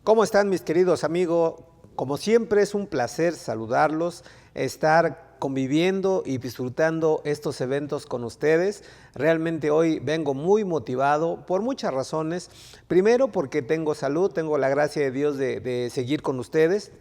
¿Cómo están mis queridos amigos? Como siempre es un placer saludarlos, estar conviviendo y disfrutando estos eventos con ustedes. Realmente hoy vengo muy motivado por muchas razones. Primero porque tengo salud, tengo la gracia de Dios de seguir con ustedes.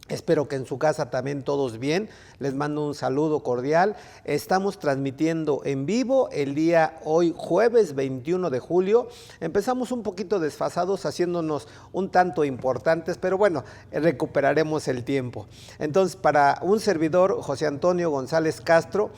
Espero que en su casa también todos bien. Les mando un saludo cordial. Estamos transmitiendo en vivo el día hoy, jueves 21 de julio. Empezamos un poquito desfasados, haciéndonos un tanto importantes, pero bueno, recuperaremos el tiempo. Entonces, para un servidor, José Antonio González Castro,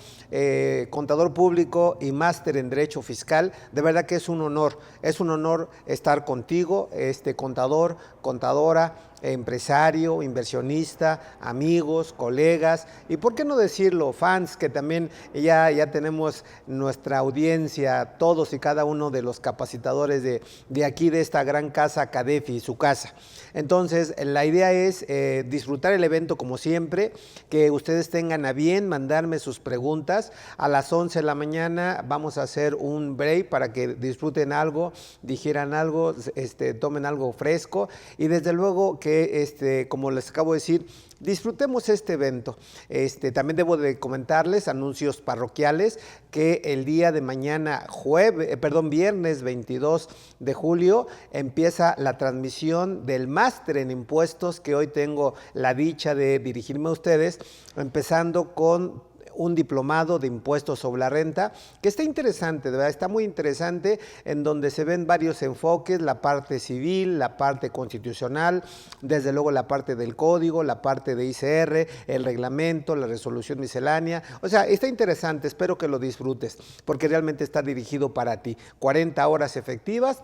contador público y máster en Derecho Fiscal, de verdad que es un honor estar contigo, contador, contadora, empresario, inversionista, amigos, colegas y por qué no decirlo, fans, que también ya tenemos nuestra audiencia, todos y cada uno de los capacitadores de aquí, de esta gran casa Cadefi, su casa. Entonces, la idea es disfrutar el evento como siempre, que ustedes tengan a bien mandarme sus preguntas. A las 11 de la mañana vamos a hacer un break para que disfruten algo, digieran algo, tomen algo fresco y desde luego que como les acabo de decir, disfrutemos este evento. También debo de comentarles anuncios parroquiales que el día de mañana, viernes 22 de julio, empieza la transmisión del máster en impuestos que hoy tengo la dicha de dirigirme a ustedes, empezando con un diplomado de impuestos sobre la renta, que está interesante, de verdad, está muy interesante, en donde se ven varios enfoques, la parte civil, la parte constitucional, desde luego la parte del código, la parte de ICR, el reglamento, la resolución miscelánea. O sea, está interesante, espero que lo disfrutes, porque realmente está dirigido para ti. 40 horas efectivas,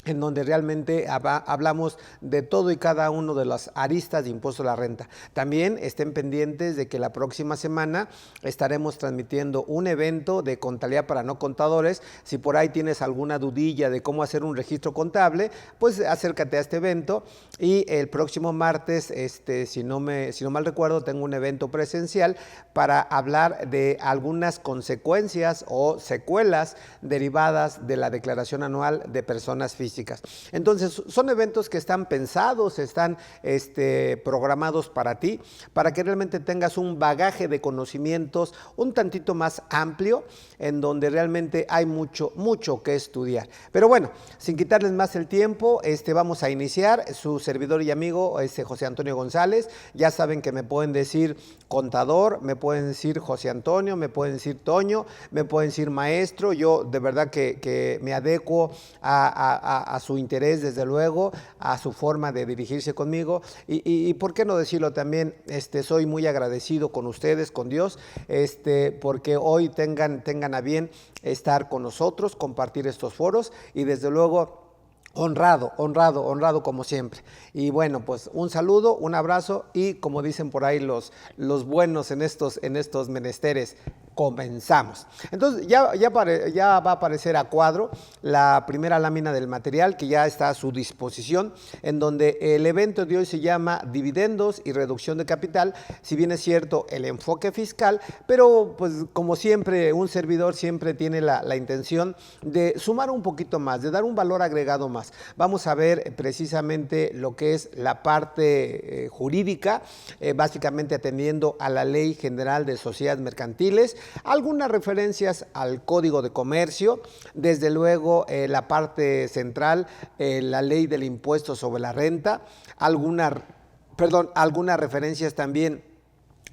en donde realmente hablamos de todo y cada uno de las aristas de impuesto a la renta. También estén pendientes de que la próxima semana estaremos transmitiendo un evento de contabilidad para no contadores. Si por ahí tienes alguna dudilla de cómo hacer un registro contable, pues acércate a este evento. Y el próximo martes, si no mal recuerdo, tengo un evento presencial para hablar de algunas consecuencias o secuelas derivadas de la declaración anual de personas físicas. Entonces, son eventos que están pensados, están programados para ti, para que realmente tengas un bagaje de conocimientos un tantito más amplio, en donde realmente hay mucho que estudiar. Pero bueno, sin quitarles más el tiempo, vamos a iniciar. Su servidor y amigo, José Antonio González. Ya saben que me pueden decir contador, me pueden decir José Antonio, me pueden decir Toño, me pueden decir maestro. Yo de verdad que me adecuo a su interés, desde luego, a su forma de dirigirse conmigo y por qué no decirlo también, soy muy agradecido con ustedes, con Dios, porque hoy tengan a bien estar con nosotros, compartir estos foros y desde luego honrado como siempre. Y bueno, pues un saludo, un abrazo y como dicen por ahí los buenos en estos menesteres, comenzamos. Entonces ya va a aparecer a cuadro la primera lámina del material que ya está a su disposición, en donde el evento de hoy se llama Dividendos y Reducción de Capital. Si bien es cierto el enfoque fiscal, pero pues como siempre un servidor siempre tiene la intención de sumar un poquito más, de dar un valor agregado más. Vamos a ver precisamente lo que es la parte jurídica, básicamente atendiendo a la Ley General de Sociedades Mercantiles, algunas referencias al Código de Comercio, desde luego la parte central, la Ley del Impuesto sobre la Renta, algunas referencias también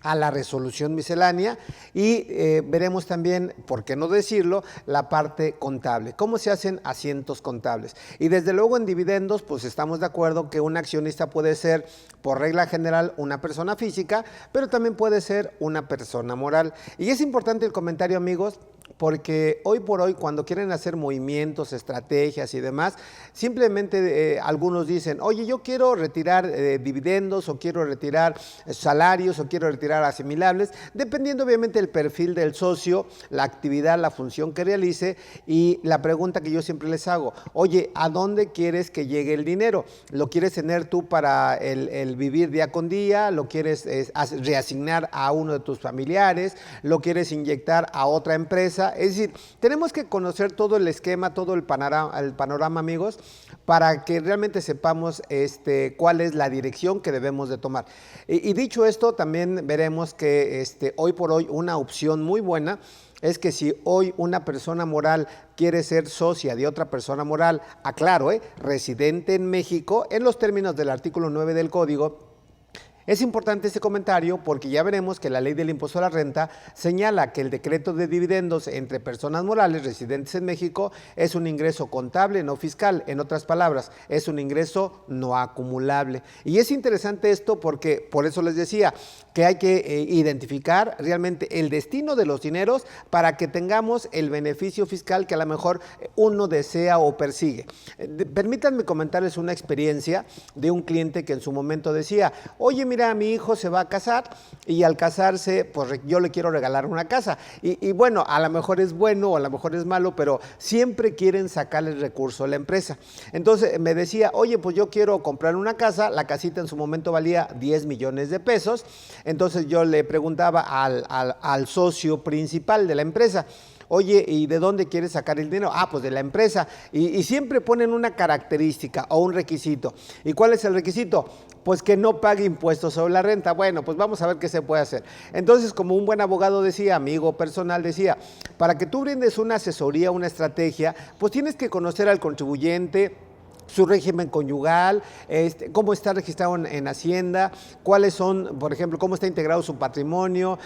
a la resolución miscelánea y veremos también, por qué no decirlo, la parte contable, cómo se hacen asientos contables. Y desde luego en dividendos, pues estamos de acuerdo que un accionista puede ser, por regla general, una persona física, pero también puede ser una persona moral. Y es importante el comentario, amigos, porque hoy por hoy cuando quieren hacer movimientos, estrategias y demás, simplemente algunos dicen, oye, yo quiero retirar dividendos o quiero retirar salarios o quiero retirar asimilables, dependiendo obviamente del perfil del socio, la actividad, la función que realice y la pregunta que yo siempre les hago, oye, ¿a dónde quieres que llegue el dinero? ¿Lo quieres tener tú para el vivir día con día? ¿Lo quieres reasignar a uno de tus familiares? ¿Lo quieres inyectar a otra empresa? Es decir, tenemos que conocer todo el esquema, todo el panorama, amigos, para que realmente sepamos cuál es la dirección que debemos de tomar. Y dicho esto, también veremos que hoy por hoy una opción muy buena es que si hoy una persona moral quiere ser socia de otra persona moral, aclaro, residente en México, en los términos del artículo 9 del Código. Es importante este comentario porque ya veremos que la ley del impuesto a la renta señala que el decreto de dividendos entre personas morales residentes en México es un ingreso contable, no fiscal. En otras palabras, es un ingreso no acumulable. Y es interesante esto porque, por eso les decía, que hay que identificar realmente el destino de los dineros para que tengamos el beneficio fiscal que a lo mejor uno desea o persigue. Permítanme comentarles una experiencia de un cliente que en su momento decía, oye, mira, mi hijo se va a casar y al casarse, pues yo le quiero regalar una casa. Y bueno, a lo mejor es bueno o a lo mejor es malo, pero siempre quieren sacarle el recurso a la empresa. Entonces me decía, oye, pues yo quiero comprar una casa, la casita en su momento valía 10 millones de pesos. Entonces yo le preguntaba al socio principal de la empresa, oye, ¿y de dónde quieres sacar el dinero? Ah, pues de la empresa. Y siempre ponen una característica o un requisito. ¿Y cuál es el requisito? Pues que no pague impuestos sobre la renta. Bueno, pues vamos a ver qué se puede hacer. Entonces, como un buen abogado decía, amigo personal decía, para que tú brindes una asesoría, una estrategia, pues tienes que conocer al contribuyente, su régimen conyugal, cómo está registrado en Hacienda, cuáles son, por ejemplo, cómo está integrado su patrimonio,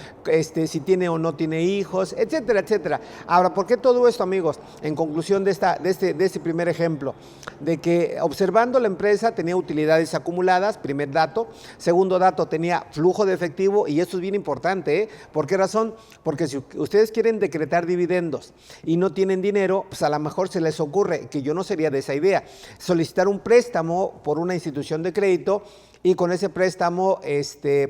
si tiene o no tiene hijos, etcétera, etcétera. Ahora, ¿por qué todo esto, amigos? En conclusión de este primer ejemplo, de que observando la empresa tenía utilidades acumuladas, primer dato. Segundo dato, tenía flujo de efectivo, y esto es bien importante, ¿Por qué razón? Porque si ustedes quieren decretar dividendos y no tienen dinero, pues a lo mejor se les ocurre, que yo no sería de esa idea, solicitar un préstamo por una institución de crédito y con ese préstamo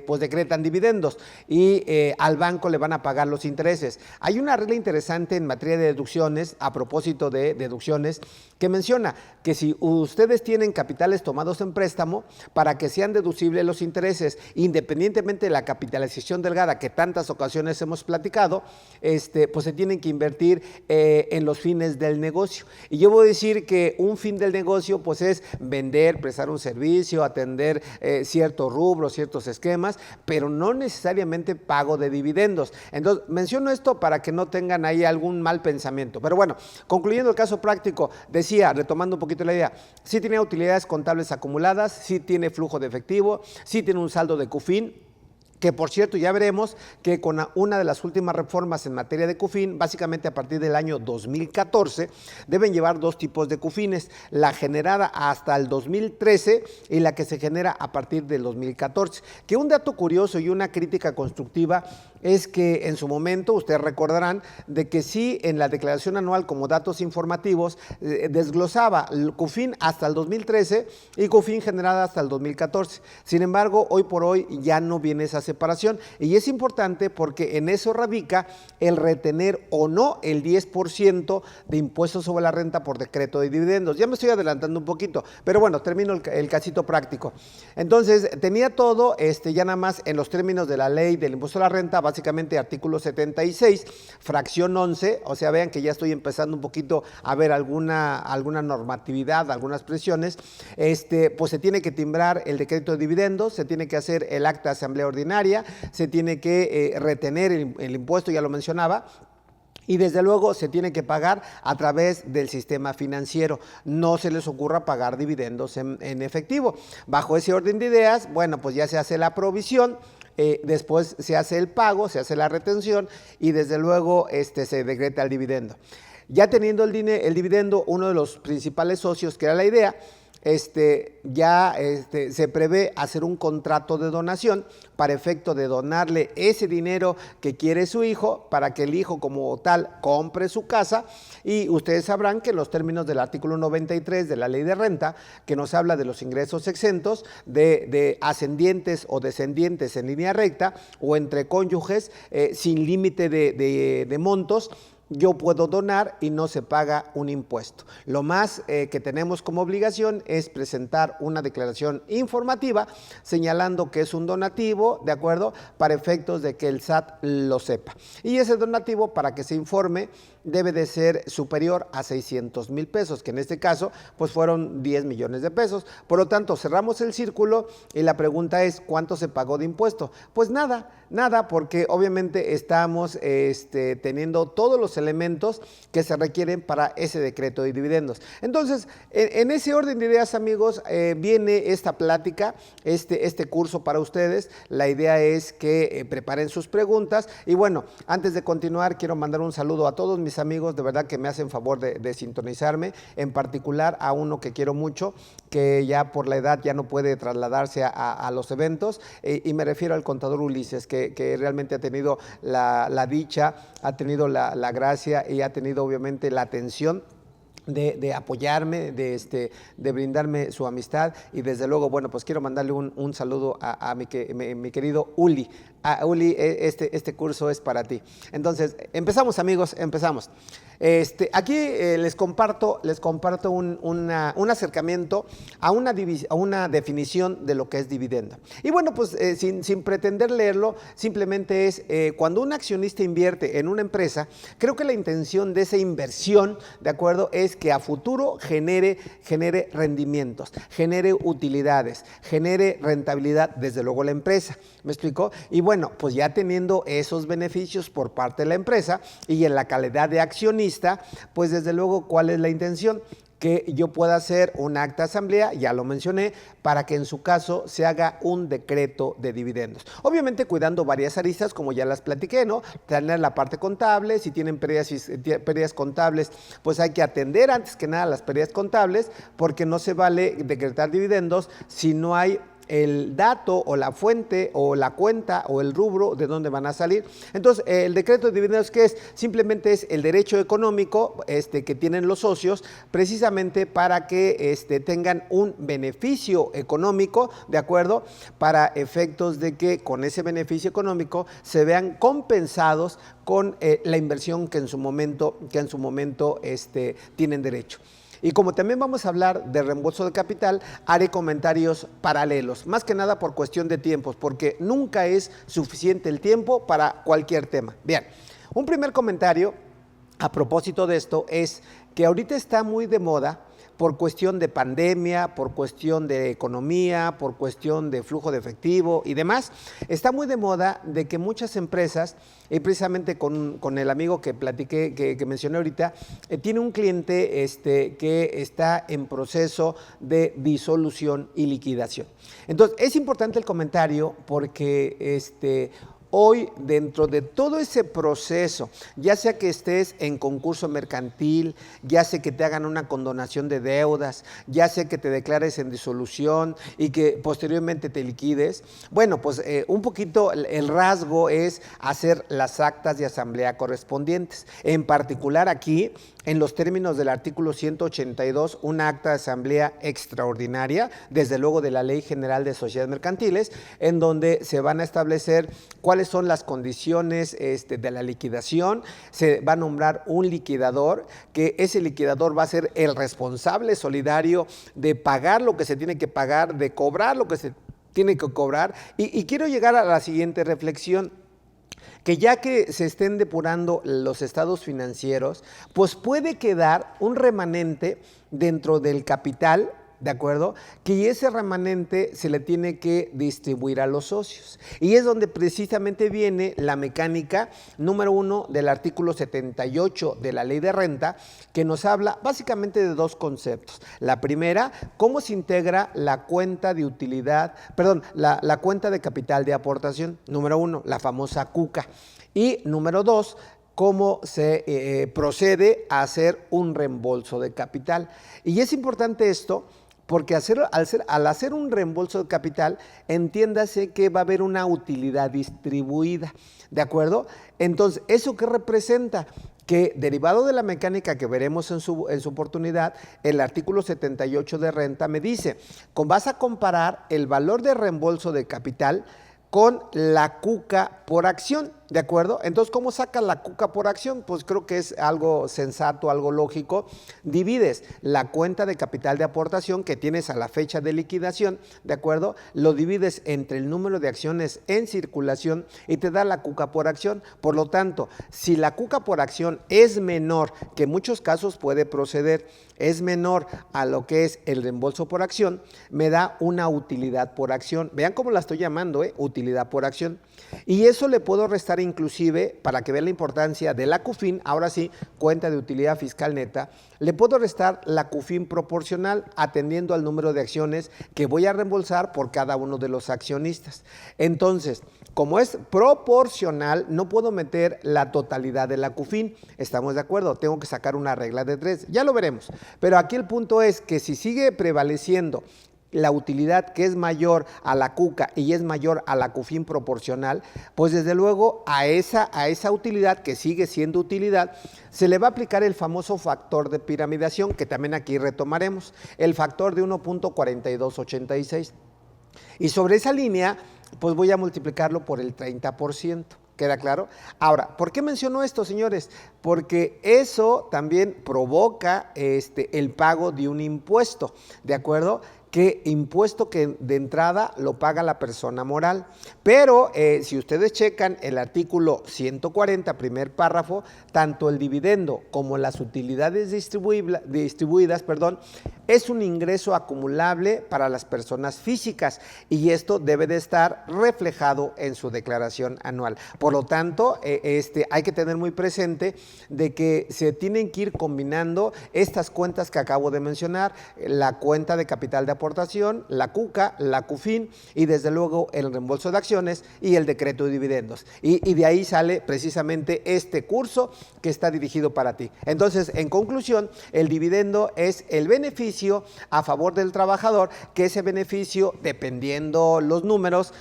pues decretan dividendos y al banco le van a pagar los intereses. Hay una regla interesante en materia de deducciones, a propósito de deducciones, que menciona que si ustedes tienen capitales tomados en préstamo, para que sean deducibles los intereses, independientemente de la capitalización delgada que tantas ocasiones hemos platicado, pues se tienen que invertir en los fines del negocio. Y yo voy a decir que un fin del negocio pues es vender, prestar un servicio, atender ciertos rubros, ciertos esquemas, pero no necesariamente pago de dividendos. Entonces, menciono esto para que no tengan ahí algún mal pensamiento. Pero bueno, concluyendo el caso práctico, decía, retomando un poquito la idea, sí tiene utilidades contables acumuladas, sí tiene flujo de efectivo, sí tiene un saldo de CUFIN, que por cierto ya veremos que con una de las últimas reformas en materia de CUFIN, básicamente a partir del año 2014, deben llevar dos tipos de CUFINes, la generada hasta el 2013 y la que se genera a partir del 2014. Que un dato curioso y una crítica constructiva es que en su momento, ustedes recordarán, de que sí en la declaración anual como datos informativos desglosaba el CUFIN hasta el 2013 y CUFIN generada hasta el 2014. Sin embargo, hoy por hoy ya no viene esa separación y es importante porque en eso radica el retener o no el 10% de impuestos sobre la renta por decreto de dividendos. Ya me estoy adelantando un poquito, pero bueno, termino el casito práctico. Entonces, tenía todo, ya nada más en los términos de la ley del impuesto a la renta, básicamente artículo 76, fracción 11, o sea, vean que ya estoy empezando un poquito a ver alguna normatividad, algunas presiones, pues se tiene que timbrar el decreto de dividendos, se tiene que hacer el acta de asamblea ordinaria, se tiene que retener el impuesto, ya lo mencionaba, y desde luego se tiene que pagar a través del sistema financiero. No se les ocurra pagar dividendos en efectivo. Bajo ese orden de ideas, bueno, pues ya se hace la provisión, después se hace el pago, se hace la retención y desde luego se decreta el dividendo. Ya teniendo el dividendo, uno de los principales socios, que era la idea, se prevé hacer un contrato de donación para efecto de donarle ese dinero que quiere su hijo para que el hijo como tal compre su casa, y ustedes sabrán que los términos del artículo 93 de la ley de renta, que nos habla de los ingresos exentos de ascendientes o descendientes en línea recta o entre cónyuges sin límite de montos, yo puedo donar y no se paga un impuesto. Lo más que tenemos como obligación es presentar una declaración informativa señalando que es un donativo, ¿de acuerdo? Para efectos de que el SAT lo sepa. Y ese donativo, para que se informe, debe de ser superior a 600,000 pesos, que en este caso pues fueron 10 millones de pesos. Por lo tanto, cerramos el círculo y la pregunta es, ¿cuánto se pagó de impuesto? Pues nada, porque obviamente estamos teniendo todos los elementos que se requieren para ese decreto de dividendos. Entonces, en ese orden de ideas, amigos, viene esta plática, este curso para ustedes. La idea es que preparen sus preguntas y bueno, antes de continuar, quiero mandar un saludo a todos mis amigos, de verdad que me hacen favor de sintonizarme, en particular a uno que quiero mucho, que ya por la edad ya no puede trasladarse a los eventos, y me refiero al contador Ulises, que realmente ha tenido la dicha, ha tenido la gracia y ha tenido obviamente la atención de apoyarme, de brindarme su amistad y desde luego, bueno, pues quiero mandarle un saludo a mi querido Uli. Uli, este curso es para ti. Entonces, empezamos, amigos, empezamos. Aquí les comparto un acercamiento a una definición de lo que es dividendo. Y bueno, pues sin pretender leerlo, simplemente es cuando un accionista invierte en una empresa, creo que la intención de esa inversión, ¿de acuerdo?, es que a futuro genere rendimientos, genere utilidades, genere rentabilidad, desde luego la empresa. ¿Me explicó? Y bueno, pues ya teniendo esos beneficios por parte de la empresa y en la calidad de accionista, pues desde luego, ¿cuál es la intención? Que yo pueda hacer un acta de asamblea, ya lo mencioné, para que en su caso se haga un decreto de dividendos. Obviamente cuidando varias aristas, como ya las platiqué, ¿no? Tener la parte contable, si tienen pérdidas contables, pues hay que atender antes que nada las pérdidas contables, porque no se vale decretar dividendos si no hay el dato o la fuente o la cuenta o el rubro de dónde van a salir. Entonces, el decreto de dividendos, ¿qué es? Simplemente es el derecho económico que tienen los socios precisamente para que tengan un beneficio económico, ¿de acuerdo? Para efectos de que con ese beneficio económico se vean compensados con la inversión que en su momento tienen derecho. Y como también vamos a hablar de reembolso de capital, haré comentarios paralelos, más que nada por cuestión de tiempos, porque nunca es suficiente el tiempo para cualquier tema. Bien, un primer comentario a propósito de esto es que ahorita está muy de moda, por cuestión de pandemia, por cuestión de economía, por cuestión de flujo de efectivo y demás, está muy de moda de que muchas empresas, y precisamente con el amigo que platiqué, que mencioné ahorita, tiene un cliente que está en proceso de disolución y liquidación. Entonces, es importante el comentario porque hoy, dentro de todo ese proceso, ya sea que estés en concurso mercantil, ya sea que te hagan una condonación de deudas, ya sea que te declares en disolución y que posteriormente te liquides, bueno, pues un poquito el rasgo es hacer las actas de asamblea correspondientes. En particular aquí, en los términos del artículo 182, una acta de asamblea extraordinaria, desde luego de la Ley General de Sociedades Mercantiles, en donde se van a establecer cuáles son las condiciones de la liquidación. Se va a nombrar un liquidador, que ese liquidador va a ser el responsable solidario de pagar lo que se tiene que pagar, de cobrar lo que se tiene que cobrar. Y quiero llegar a la siguiente reflexión, que ya que se estén depurando los estados financieros, pues puede quedar un remanente dentro del capital, ¿de acuerdo? Que ese remanente se le tiene que distribuir a los socios. Y es donde precisamente viene la mecánica número 1 del artículo 78 de la Ley de Renta, que nos habla básicamente de dos conceptos. La primera, cómo se integra la cuenta de utilidad, la cuenta de capital de aportación, número 1, la famosa CUCA. Y número 2, cómo se procede a hacer un reembolso de capital. Y es importante esto porque al hacer un reembolso de capital, entiéndase que va a haber una utilidad distribuida, ¿de acuerdo? Entonces, ¿eso qué representa? Que derivado de la mecánica que veremos en su oportunidad, el artículo 78 de renta me dice, vas a comparar el valor de reembolso de capital con la cuca por acción, ¿de acuerdo? Entonces, ¿cómo sacas la cuca por acción? Pues creo que es algo sensato, algo lógico. Divides la cuenta de capital de aportación que tienes a la fecha de liquidación, ¿de acuerdo? Lo divides entre el número de acciones en circulación y te da la cuca por acción. Por lo tanto, si la cuca por acción es menor, que en muchos casos puede proceder, es menor a lo que es el reembolso por acción, me da una utilidad por acción. Vean cómo la estoy llamando, utilidad por acción. Y eso le puedo restar inclusive, para que vean la importancia de la CUFIN, ahora sí, cuenta de utilidad fiscal neta, le puedo restar la CUFIN proporcional atendiendo al número de acciones que voy a reembolsar por cada uno de los accionistas. Entonces, como es proporcional, no puedo meter la totalidad de la CUFIN. ¿Estamos de acuerdo? Tengo que sacar una regla de 3. Ya lo veremos. Pero aquí el punto es que si sigue prevaleciendo la utilidad que es mayor a la cuca y es mayor a la CUFIN proporcional, pues desde luego a esa utilidad que sigue siendo utilidad, se le va a aplicar el famoso factor de piramidación, que también aquí retomaremos, el factor de 1.4286. Y sobre esa línea, pues voy a multiplicarlo por el 30%. ¿Queda claro? Ahora, ¿por qué menciono esto, señores? Porque eso también provoca el pago de un impuesto, ¿de acuerdo? Que impuesto que de entrada lo paga la persona moral. Pero si ustedes checan el artículo 140, primer párrafo, tanto el dividendo como las utilidades distribuidas, es un ingreso acumulable para las personas físicas y esto debe de estar reflejado en su declaración anual. Por lo tanto, hay que tener muy presente de que se tienen que ir combinando estas cuentas que acabo de mencionar, la cuenta de capital de aportación, la CUCA, la CUFIN y desde luego el reembolso de acciones y el decreto de dividendos. Y de ahí sale precisamente este curso que está dirigido para ti. Entonces, en conclusión, el dividendo es el beneficio a favor del trabajador, que ese beneficio, dependiendo los números,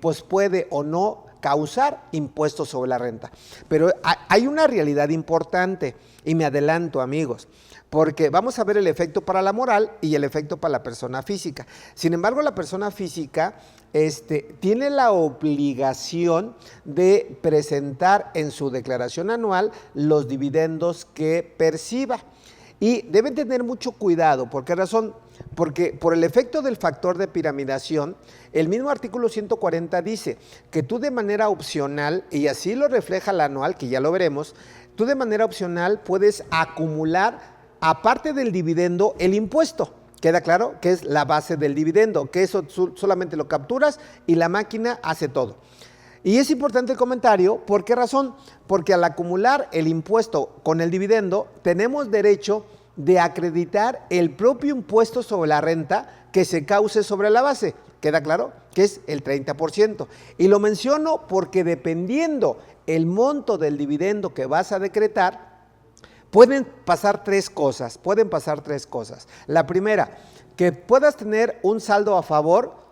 pues puede o no causar impuestos sobre la renta. Pero hay una realidad importante y me adelanto, amigos, porque vamos a ver el efecto para la moral y el efecto para la persona física. Sin embargo, la persona física tiene la obligación de presentar en su declaración anual los dividendos que perciba. Y deben tener mucho cuidado. ¿Por qué razón? Porque por el efecto del factor de piramidación, el mismo artículo 140 dice que tú de manera opcional, y así lo refleja la anual, que ya lo veremos, tú de manera opcional puedes acumular, aparte del dividendo, el impuesto. ¿Queda claro? Que es la base del dividendo, que eso solamente lo capturas y la máquina hace todo. Y es importante el comentario, ¿por qué razón? Porque al acumular el impuesto con el dividendo, tenemos derecho de acreditar el propio impuesto sobre la renta que se cause sobre la base. ¿Queda claro? Que es el 30%. Y lo menciono porque dependiendo el monto del dividendo que vas a decretar, pueden pasar tres cosas. La primera, que puedas tener un saldo a favor,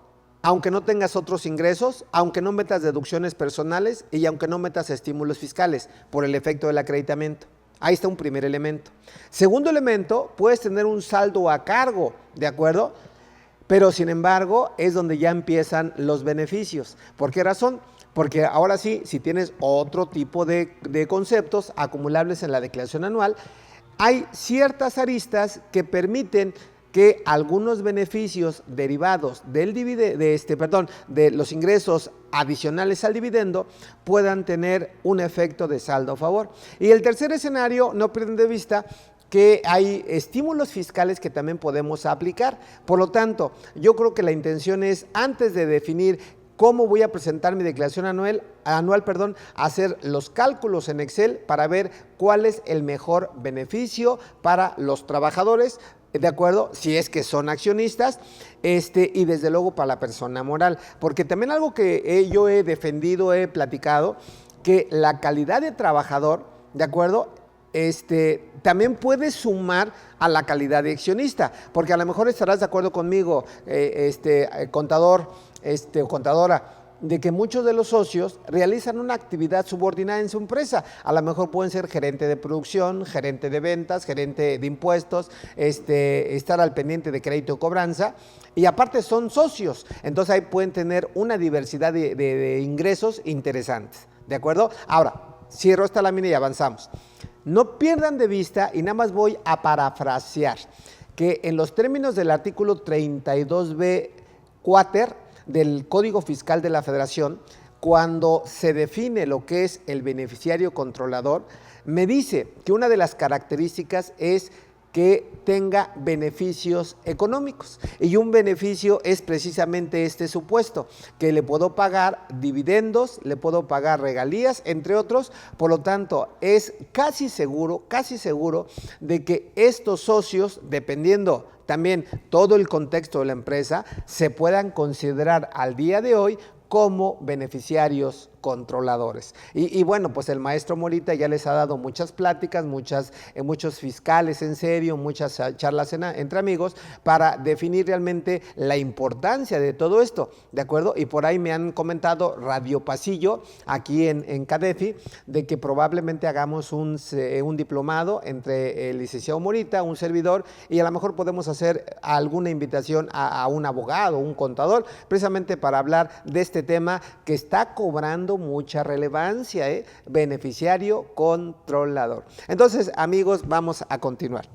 aunque no tengas otros ingresos, aunque no metas deducciones personales y aunque no metas estímulos fiscales por el efecto del acreditamiento. Ahí está un primer elemento. Segundo elemento, puedes tener un saldo a cargo, ¿de acuerdo? Pero sin embargo, es donde ya empiezan los beneficios. ¿Por qué razón? Porque ahora sí, si tienes otro tipo de conceptos acumulables en la declaración anual, hay ciertas aristas que permiten que algunos beneficios derivados de los ingresos adicionales al dividendo puedan tener un efecto de saldo a favor. Y el tercer escenario, no pierdan de vista que hay estímulos fiscales que también podemos aplicar. Por lo tanto, yo creo que la intención es, antes de definir cómo voy a presentar mi declaración anual, hacer los cálculos en Excel para ver cuál es el mejor beneficio para los trabajadores, ¿de acuerdo? Si es que son accionistas, y desde luego para la persona moral. Porque también algo que yo he defendido, he platicado, que la calidad de trabajador, ¿de acuerdo?, también puede sumar a la calidad de accionista, porque a lo mejor estarás de acuerdo conmigo, contador o contadora, de que muchos de los socios realizan una actividad subordinada en su empresa. A lo mejor pueden ser gerente de producción, gerente de ventas, gerente de impuestos, estar al pendiente de crédito y cobranza, y aparte son socios, entonces ahí pueden tener una diversidad de ingresos interesantes, ¿de acuerdo? Ahora, cierro esta lámina y avanzamos. No pierdan de vista, y nada más voy a parafrasear, que en los términos del artículo 32b cuater del Código Fiscal de la Federación, cuando se define lo que es el beneficiario controlador, me dice que una de las características es que tenga beneficios económicos, y un beneficio es precisamente este supuesto, que le puedo pagar dividendos, le puedo pagar regalías, entre otros. Por lo tanto, es casi seguro de que estos socios, dependiendo también todo el contexto de la empresa, se puedan considerar al día de hoy como beneficiarios controladores. Y bueno, pues el maestro Morita ya les ha dado muchas pláticas, muchos fiscales en serio, muchas charlas entre amigos para definir realmente la importancia de todo esto, ¿de acuerdo? Y por ahí me han comentado Radio Pasillo, aquí en CADEFI, de que probablemente hagamos un diplomado entre el licenciado Morita, un servidor, y a lo mejor podemos hacer alguna invitación a un abogado, un contador, precisamente para hablar de este tema que está cobrando mucha relevancia, beneficiario controlador. Entonces, amigos, vamos a continuar.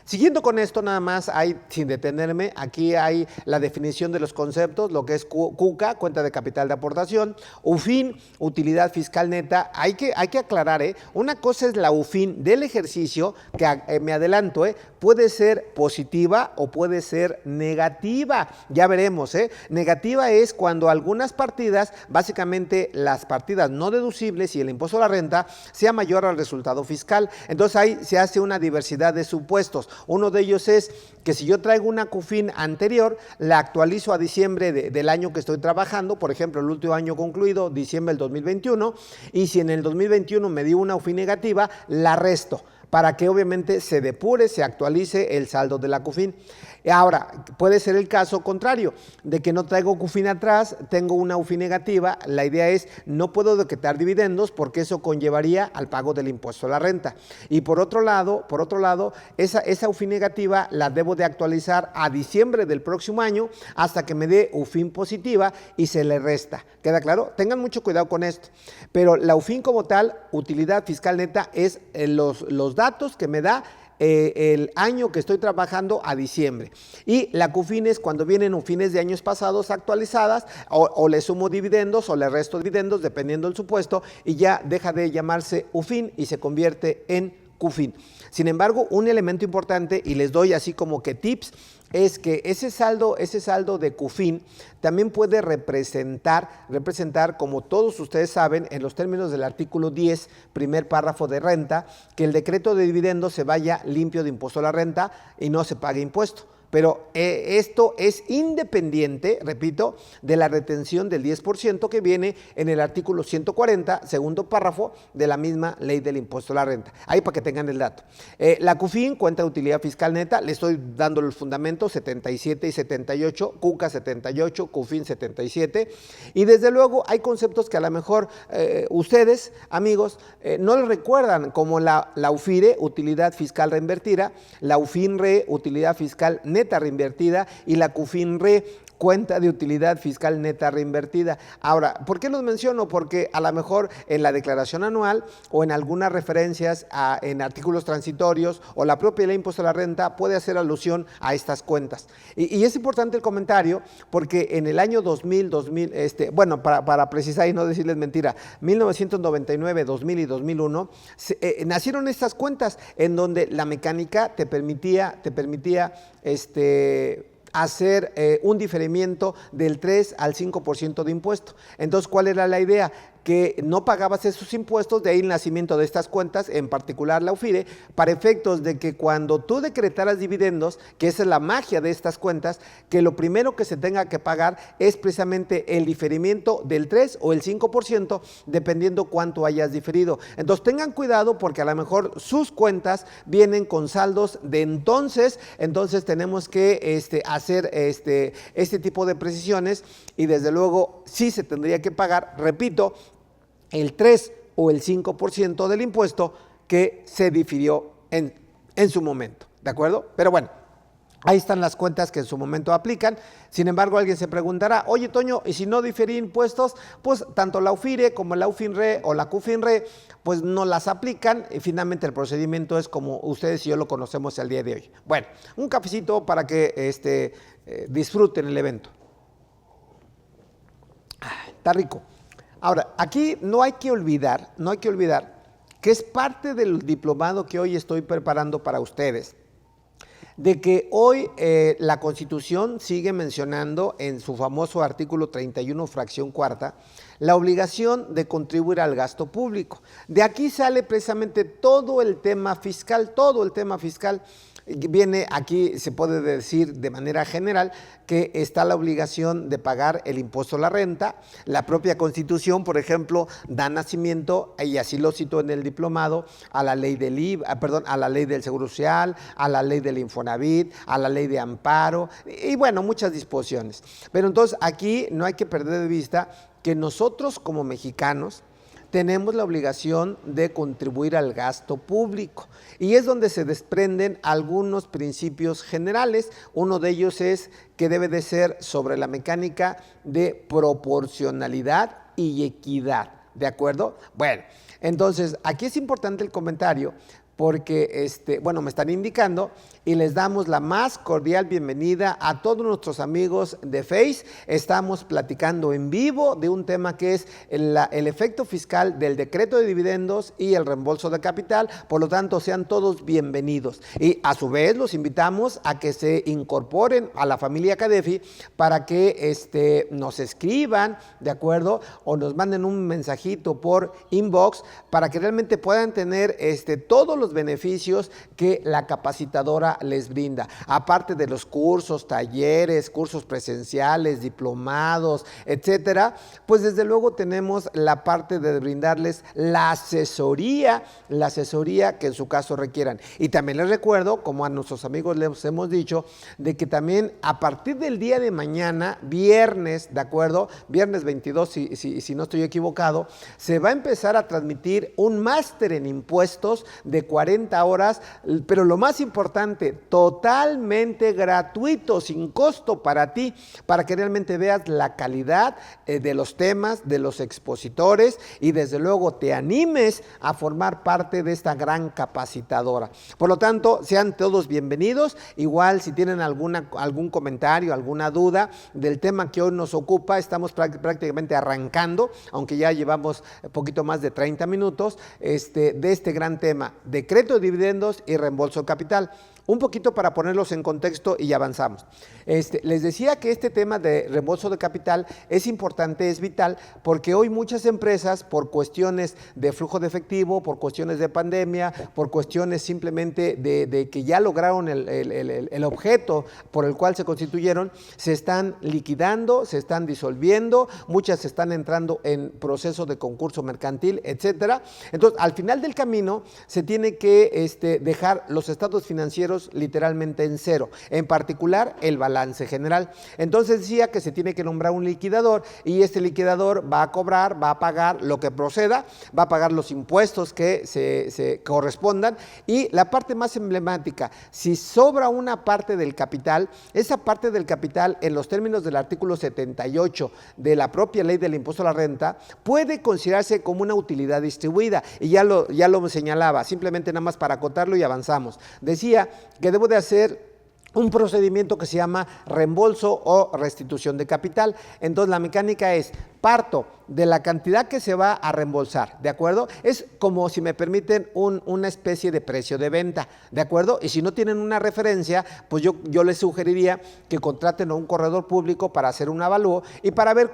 Siguiendo con esto, nada más sin detenerme, aquí hay la definición de los conceptos, lo que es CUCA, cuenta de capital de aportación, UFIN, utilidad fiscal neta. Hay que aclarar, una cosa es la UFIN del ejercicio, que me adelanto, puede ser positiva o puede ser negativa, ya veremos. Negativa es cuando algunas partidas, básicamente las partidas no deducibles y el impuesto a la renta, sea mayor al resultado fiscal. Entonces ahí se hace una diversidad de supuestos. Uno de ellos es que si yo traigo una CUFIN anterior, la actualizo a diciembre del año que estoy trabajando, por ejemplo, el último año concluido, diciembre del 2021, y si en el 2021 me dio una UFIN negativa, la resto, para que obviamente se depure, se actualice el saldo de la CUFIN. Ahora, puede ser el caso contrario, de que no traigo CUFIN atrás, tengo una UFIN negativa. La idea es, no puedo decretar dividendos porque eso conllevaría al pago del impuesto a la renta. Y por otro lado, esa UFIN negativa la debo de actualizar a diciembre del próximo año hasta que me dé UFIN positiva y se le resta. ¿Queda claro? Tengan mucho cuidado con esto. Pero la UFIN como tal, utilidad fiscal neta, es los datos que me da el año que estoy trabajando a diciembre. Y la CUFIN es cuando vienen UFINes de años pasados actualizadas, o le sumo dividendos o le resto dividendos, dependiendo del supuesto, y ya deja de llamarse UFIN y se convierte en CUFIN. Sin embargo, un elemento importante, y les doy así como que tips, es que ese saldo de CUFIN también puede representar, como todos ustedes saben, en los términos del artículo 10, primer párrafo de renta, que el decreto de dividendos se vaya limpio de impuesto a la renta y no se pague impuesto. Pero esto es independiente, repito, de la retención del 10% que viene en el artículo 140, segundo párrafo de la misma ley del impuesto a la renta. Ahí para que tengan el dato. La CUFIN, cuenta de utilidad fiscal neta, le estoy dando los fundamentos 77 y 78, CUCA 78, CUFIN 77. Y desde luego hay conceptos que a lo mejor ustedes, amigos, no les recuerdan, como la UFIRE, utilidad fiscal reinvertida, la UFINRE, utilidad fiscal neta reinvertida, y la CUFINRE, cuenta de utilidad fiscal neta reinvertida. Ahora, ¿por qué los menciono? Porque a lo mejor en la declaración anual o en algunas referencias en artículos transitorios o la propia ley de impuesto a la renta puede hacer alusión a estas cuentas. Y es importante el comentario porque en el año 2000, para precisar y no decirles mentira, 1999, 2000 y 2001, nacieron estas cuentas en donde la mecánica te permitía hacer un diferimiento del 3 al 5% de impuesto. Entonces, ¿cuál era la idea? que no pagabas esos impuestos, de ahí el nacimiento de estas cuentas, en particular la UFIRE, para efectos de que cuando tú decretaras dividendos, que esa es la magia de estas cuentas, que lo primero que se tenga que pagar es precisamente el diferimiento del 3 o el 5%, dependiendo cuánto hayas diferido. Entonces tengan cuidado porque a lo mejor sus cuentas vienen con saldos de entonces tenemos que hacer este tipo de precisiones y desde luego sí se tendría que pagar, repito, el 3 o el 5% del impuesto que se difirió en su momento, ¿de acuerdo? Pero bueno, ahí están las cuentas que en su momento aplican. Sin embargo, alguien se preguntará, oye Toño, ¿y si no diferí impuestos? Pues tanto la UFIRE como la UFINRE o la CUFINRE, pues no las aplican y finalmente el procedimiento es como ustedes y yo lo conocemos el día de hoy. Bueno, un cafecito para que disfruten el evento. Está rico. Ahora, aquí no hay que olvidar que es parte del diplomado que hoy estoy preparando para ustedes, de que hoy la Constitución sigue mencionando en su famoso artículo 31, fracción cuarta, la obligación de contribuir al gasto público. De aquí sale precisamente todo el tema fiscal, viene aquí, se puede decir de manera general, que está la obligación de pagar el impuesto a la renta. La propia Constitución, por ejemplo, da nacimiento, y así lo cito en el diplomado, a la ley del IVA, a la ley del Seguro Social, a la ley del Infonavit, a la ley de amparo, y bueno, muchas disposiciones. Pero entonces aquí no hay que perder de vista que nosotros como mexicanos tenemos la obligación de contribuir al gasto público y es donde se desprenden algunos principios generales. Uno de ellos es que debe de ser sobre la mecánica de proporcionalidad y equidad, ¿de acuerdo? Bueno, entonces aquí es importante el comentario porque, me están indicando y les damos la más cordial bienvenida a todos nuestros amigos de Face. Estamos platicando en vivo de un tema que es el efecto fiscal del decreto de dividendos y el reembolso de capital, por lo tanto sean todos bienvenidos. Y a su vez los invitamos a que se incorporen a la familia Cadefi para que nos escriban, ¿de acuerdo? O nos manden un mensajito por inbox para que realmente puedan tener todos los beneficios que la capacitadora les brinda, aparte de los cursos, talleres, cursos presenciales, diplomados, etcétera. Pues desde luego tenemos la parte de brindarles la asesoría que en su caso requieran. Y también les recuerdo, como a nuestros amigos les hemos dicho, de que también a partir del día de mañana, viernes, ¿de acuerdo? Viernes 22, si no estoy equivocado, se va a empezar a transmitir un máster en impuestos de 40 horas, pero lo más importante, totalmente gratuito, sin costo para ti, para que realmente veas la calidad de los temas, de los expositores y desde luego te animes a formar parte de esta gran capacitadora. Por lo tanto, sean todos bienvenidos. Igual si tienen algún comentario, alguna duda del tema que hoy nos ocupa, estamos prácticamente arrancando, aunque ya llevamos poquito más de 30 minutos de este gran tema, decreto de dividendos y reembolso de capital. Un poquito para ponerlos en contexto y avanzamos. Les decía que este tema de reembolso de capital es importante, es vital, porque hoy muchas empresas, por cuestiones de flujo de efectivo, por cuestiones de pandemia, por cuestiones simplemente de que ya lograron el objeto por el cual se constituyeron, se están liquidando, se están disolviendo, muchas están entrando en proceso de concurso mercantil, etcétera. Entonces, al final del camino, se tiene que dejar los estados financieros literalmente en cero, en particular el balance general. Entonces decía que se tiene que nombrar un liquidador y este liquidador va a cobrar, va a pagar lo que proceda, va a pagar los impuestos que se correspondan y la parte más emblemática, si sobra una parte del capital, esa parte del capital en los términos del artículo 78 de la propia ley del impuesto a la renta puede considerarse como una utilidad distribuida y ya lo señalaba, simplemente nada más para acotarlo y avanzamos. Decía que debo de hacer un procedimiento que se llama reembolso o restitución de capital. Entonces la mecánica es, parto de la cantidad que se va a reembolsar, ¿de acuerdo? Es como, si me permiten, una especie de precio de venta, ¿de acuerdo? Y si no tienen una referencia, pues yo les sugeriría que contraten a un corredor público para hacer un avalúo y para ver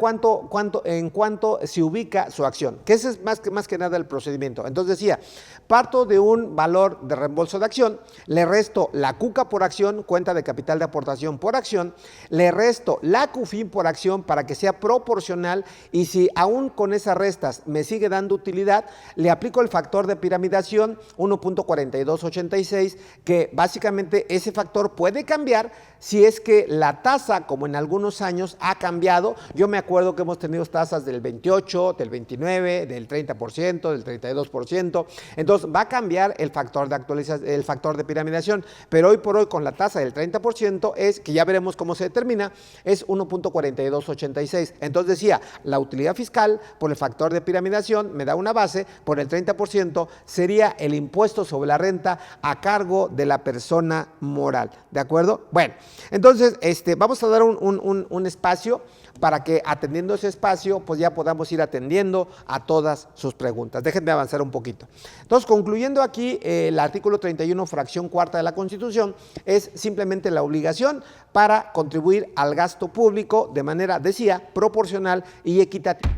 en cuánto se ubica su acción, que ese es más que nada el procedimiento. Entonces decía, parto de un valor de reembolso de acción, le resto la CUCA por acción, cuenta de capital de aportación por acción, le resto la CUFIN por acción para que sea proporcional, y si aún con esas restas me sigue dando utilidad, le aplico el factor de piramidación 1.4286, que básicamente ese factor puede cambiar si es que la tasa, como en algunos años, ha cambiado. Yo me acuerdo que hemos tenido tasas del 28, del 29, del 30%, del 32%. Entonces va a cambiar el factor de actualización, el factor de piramidación, pero hoy por hoy con la tasa del 30% es, que ya veremos cómo se determina, es 1.4286. Entonces decía, la utilidad fiscal por el factor de piramidación me da una base, por el 30% sería el impuesto sobre la renta a cargo de la persona moral, ¿de acuerdo? Bueno, entonces vamos a dar un espacio para que, atendiendo ese espacio, pues ya podamos ir atendiendo a todas sus preguntas. Déjenme avanzar un poquito. Entonces, concluyendo aquí, el artículo 31, fracción cuarta de la Constitución, es simplemente la obligación para contribuir al gasto público de manera, decía, proporcional y equitativa.